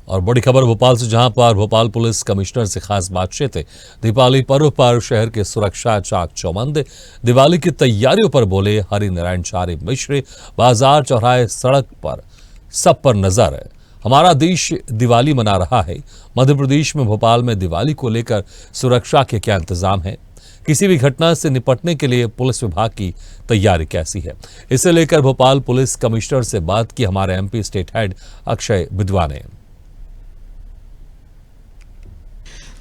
और बड़ी खबर भोपाल से, जहां पर भोपाल पुलिस कमिश्नर से खास बातचीत है। दीपावली पर्व पर शहर की सुरक्षा चाक चौबंद। दिवाली की तैयारियों पर बोले हरि नारायण चारी मिश्र। बाजार चौराहे सड़क पर सब पर नजर है। हमारा देश दिवाली मना रहा है। मध्य प्रदेश में भोपाल में दिवाली को लेकर सुरक्षा के क्या इंतजाम है, किसी भी घटना से निपटने के लिए पुलिस विभाग की तैयारी कैसी है, इसे लेकर भोपाल पुलिस कमिश्नर से बात की हमारे एमपी स्टेट हेड अक्षय विधवा ने।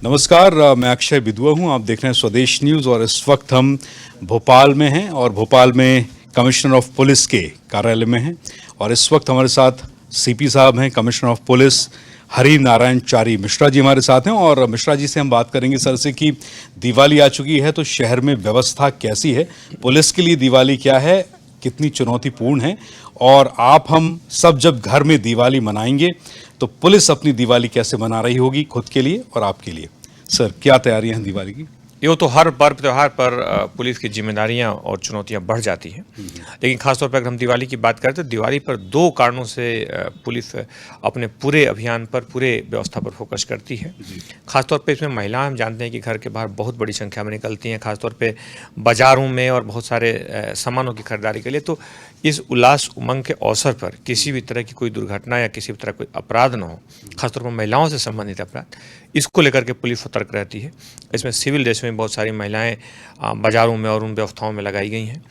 नमस्कार, मैं अक्षय विधवा हूं। आप देख रहे हैं स्वदेश न्यूज़ और इस वक्त हम भोपाल में हैं और भोपाल में कमिश्नर ऑफ पुलिस के कार्यालय में हैं और इस वक्त हमारे साथ सीपी साहब हैं, commissioner of police Hari Narayan Chari Mishra ji हमारे साथ हैं। और मिश्रा जी से हम बात करेंगे सर से कि दिवाली आ चुकी है तो शहर में व्यवस्था कैसी है, पुलिस के लिए दिवाली क्या है, कितनी चुनौतीपूर्ण है, और आप हम सब जब घर में दिवाली मनाएंगे तो पुलिस अपनी दिवाली कैसे मना रही होगी खुद के लिए और आपके लिए। सर, क्या तैयारियां हैं दिवाली की? ये तो हर पर्व त्यौहार पर पुलिस की जिम्मेदारियां और चुनौतियां बढ़ जाती हैं, लेकिन खासतौर पर अगर हम दिवाली की बात करें तो दिवाली पर दो कारणों से पुलिस अपने पूरे अभियान पर, पूरे व्यवस्था पर फोकस करती है। खासतौर पे इसमें महिलाएं, हम जानते हैं कि घर के बाहर बहुत बड़ी संख्या में निकलती हैं, खासतौर पे बाजारों में और बहुत सारे सामानों की खरीदारी के लिए। तो इस उल्लास उमंग के अवसर पर किसी भी तरह की कोई दुर्घटना या किसी भी तरह कोई अपराध न हो, खासतौर पर महिलाओं से संबंधित अपराध, इसको लेकर के पुलिस सतर्क रहती है। इसमें सिविल ड्रेस में बहुत सारी महिलाएं बाजारों में और उन व्यवस्थाओं में लगाई गई हैं।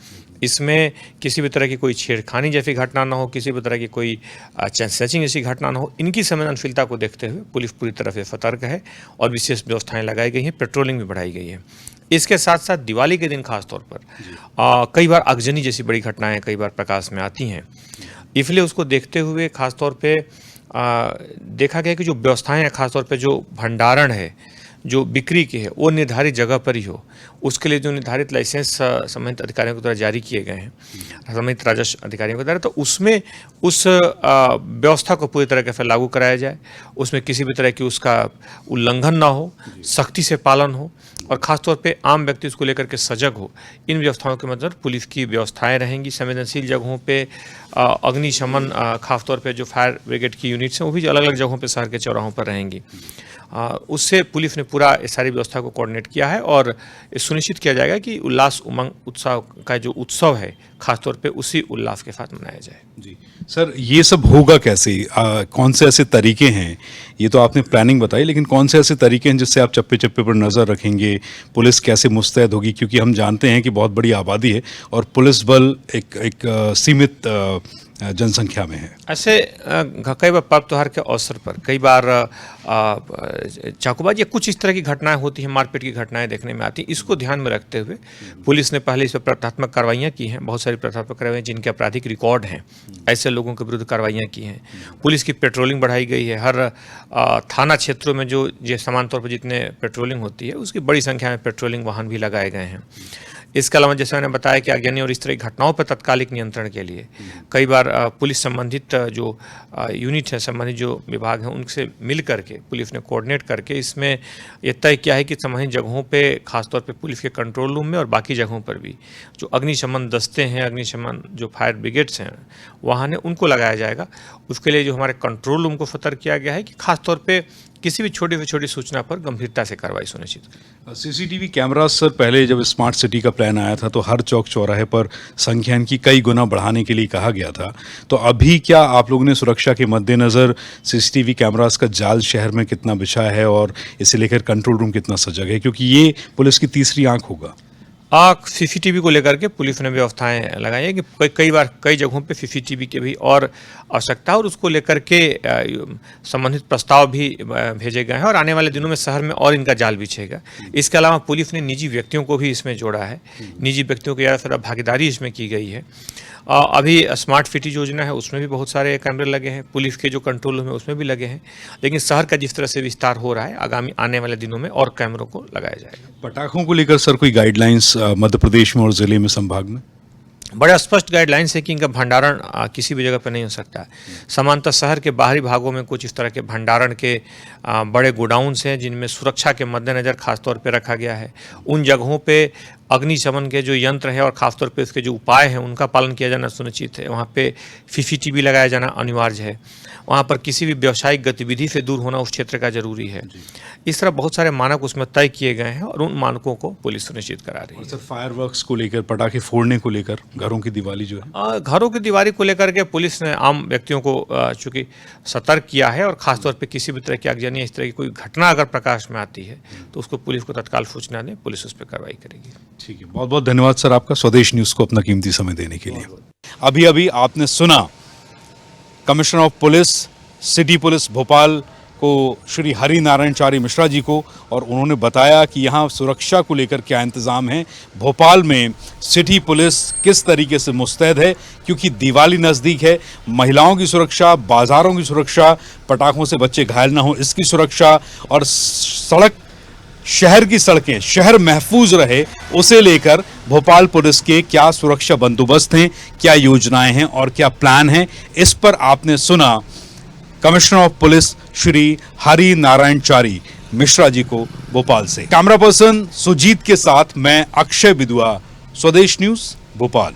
इसमें किसी भी तरह की कोई छेड़खानी जैसी घटना ना हो, किसी भी तरह की कोई चेन स्नैचिंग जैसी घटना ना हो, इनकी संवेदनशीलता को देखते हुए पुलिस पूरी तरह से सतर्क है और विशेष व्यवस्थाएं लगाई गई हैं, पेट्रोलिंग भी बढ़ाई गई है। इसके साथ साथ दिवाली के दिन खासतौर पर कई बार आगजनी जैसी बड़ी घटनाएं कई बार प्रकाश में आती हैं, इसलिए उसको देखते हुए खासतौर पे देखा गया कि जो व्यवस्थाएं हैं, खासतौर पे जो भंडारण है, जो बिक्री की है, वो निर्धारित जगह पर ही हो। उसके लिए जो निर्धारित लाइसेंस संबंधित अधिकारियों के द्वारा जारी किए गए हैं, संबंधित राजस्व अधिकारियों के द्वारा, तो उसमें उस व्यवस्था को पूरी तरह से लागू कराया जाए। उसमें किसी भी तरह की उसका उल्लंघन ना हो, सख्ती से पालन हो और ख़ासतौर पे आम व्यक्ति उसको लेकर के सजग हो। इन व्यवस्थाओं के मद्देनजर पुलिस की व्यवस्थाएं रहेंगी। संवेदनशील जगहों पे अग्निशमन, खासतौर पे जो फायर ब्रिगेड की यूनिट्स हैं, वो भी अलग अलग जगहों पे शहर के चौराहों पर रहेंगी। उससे पुलिस ने पूरा इस सारी व्यवस्था को कोऑर्डिनेट किया है और सुनिश्चित किया जाएगा कि उल्लास उमंग उत्साह का जो उत्सव है, खासतौर पे उसी उल्लास के साथ मनाया जाए। जी सर, ये सब होगा कैसे? कौन से ऐसे तरीके हैं? ये तो आपने प्लानिंग बताई, लेकिन कौन से ऐसे तरीके हैं जिससे आप चप्पे चप्पे पर नज़र रखेंगे? पुलिस कैसे मुस्तैद होगी? क्योंकि हम जानते हैं कि बहुत बड़ी आबादी है और पुलिस बल एक सीमित जनसंख्या में है। ऐसे कई बार पर्व त्योहार के अवसर पर कई बार चाकूबाजी या कुछ इस तरह की घटनाएं होती हैं, मारपीट की घटनाएं देखने में आती हैं। इसको ध्यान में रखते हुए पुलिस ने पहले इस पर प्रतिहतात्मक कार्रवाइयाँ की हैं। बहुत सारी प्रतिहतात्मक कार्रवाइयाँ जिनके आपराधिक रिकॉर्ड हैं, ऐसे लोगों के विरुद्ध कार्रवाइयाँ की हैं। पुलिस की पेट्रोलिंग बढ़ाई गई है। हर थाना क्षेत्रों में जो समान तौर पर जितने पेट्रोलिंग होती है, उसकी बड़ी संख्या में पेट्रोलिंग वाहन भी लगाए गए हैं। इसके अलावा जैसे मैंने बताया कि आगजनी और इस तरह की घटनाओं पर तत्कालिक नियंत्रण के लिए कई बार पुलिस संबंधित जो यूनिट है, संबंधित जो विभाग हैं, उनसे मिल करके पुलिस ने कोऑर्डिनेट करके इसमें यह तय किया है कि संबंधित जगहों पे, खासतौर पे पुलिस के कंट्रोल रूम में और बाकी जगहों पर भी जो अग्निशमन दस्ते हैं, अग्निशमन जो फायर ब्रिगेड्स हैं, वाहन है, उनको लगाया जाएगा। उसके लिए जो हमारे कंट्रोल रूम को सतर्क किया गया है कि खासतौर पे किसी भी छोटी से छोटी सूचना पर गंभीरता से कार्रवाई सुनिश्चित करें। सीसीटीवी कैमरा सर, पहले जब स्मार्ट सिटी का प्लान आया था तो हर चौक चौराहे पर संख्या इनकी कई गुना बढ़ाने के लिए कहा गया था। तो अभी क्या आप लोगों ने सुरक्षा के मद्देनज़र सीसीटीवी कैमरास का जाल शहर में कितना बिछा है और इसे लेकर कंट्रोल रूम कितना सजग है, क्योंकि ये पुलिस की तीसरी आंख होगा? सीसीटीवी को लेकर के पुलिस ने व्यवस्थाएं लगाई है कि कई बार कई जगहों पे सीसीटीवी की भी और आवश्यकता है और उसको लेकर के संबंधित प्रस्ताव भी भेजे गए हैं और आने वाले दिनों में शहर में और इनका जाल बिछेगा। इसके अलावा पुलिस ने निजी व्यक्तियों को भी इसमें जोड़ा है। निजी व्यक्तियों की ज़्यादा भागीदारी इसमें की गई है। अभी स्मार्ट सिटी योजना है, उसमें भी बहुत सारे कैमरे लगे हैं। पुलिस के जो कंट्रोल रूम है उसमें भी लगे हैं। लेकिन शहर का जिस तरह से विस्तार हो रहा है, आगामी आने वाले दिनों में और कैमरों को लगाया जाएगा। पटाखों को लेकर सर कोई गाइडलाइंस मध्य प्रदेश में और ज़िले में, संभाग में? बड़ा स्पष्ट गाइडलाइंस है कि इनका भंडारण किसी भी जगह पर नहीं हो सकता है। सामान्यतः शहर के बाहरी भागों में कुछ इस तरह के भंडारण के बड़े गोडाउन्स हैं जिनमें सुरक्षा के मद्देनज़र खासतौर पे रखा गया है। उन जगहों पे अग्निशमन के जो यंत्र है और ख़ासतौर पे उसके जो उपाय हैं उनका पालन किया जाना सुनिश्चित है। वहाँ पे सीसीटीवी लगाया जाना अनिवार्य है। वहाँ पर किसी भी व्यावसायिक गतिविधि से दूर होना उस क्षेत्र का जरूरी है। इस तरह बहुत सारे मानक उसमें तय किए गए हैं और उन मानकों को पुलिस सुनिश्चित करा रही है। सर, फायरवर्क्स को लेकर, पटाखे फोड़ने को लेकर, घरों की दिवाली जो है, घरों की दीवारी को लेकर के पुलिस ने आम व्यक्तियों को चूंकि सतर्क किया है और खासतौर पे किसी भी तरह की आगजनी या इस तरह की कोई घटना अगर प्रकाश में आती है तो उसको पुलिस को तत्काल सूचना दें, पुलिस उस पर कार्रवाई करेगी। ठीक है, बहुत बहुत धन्यवाद सर आपका स्वदेश न्यूज़ को अपना कीमती समय देने के लिए। अभी अभी आपने सुना commissioner of police, city police Bhopal को, श्री हरि नारायण चारी मिश्रा जी को, और उन्होंने बताया कि यहाँ सुरक्षा को लेकर क्या इंतज़ाम है। भोपाल में सिटी पुलिस किस तरीके से मुस्तैद है, क्योंकि दिवाली नज़दीक है। महिलाओं की सुरक्षा, बाज़ारों की सुरक्षा, पटाखों से बच्चे घायल ना हो इसकी सुरक्षा, और सड़क, शहर की सड़कें, शहर महफूज रहे, उसे लेकर भोपाल पुलिस के क्या सुरक्षा बंदोबस्त हैं, क्या योजनाएं हैं और क्या प्लान हैं, इस पर आपने सुना commissioner of police Shri Hari Narayan Chari Mishra ji को भोपाल से। कैमरा पर्सन सुजीत के साथ मैं अक्षय बिदुआ, स्वदेश न्यूज़ भोपाल।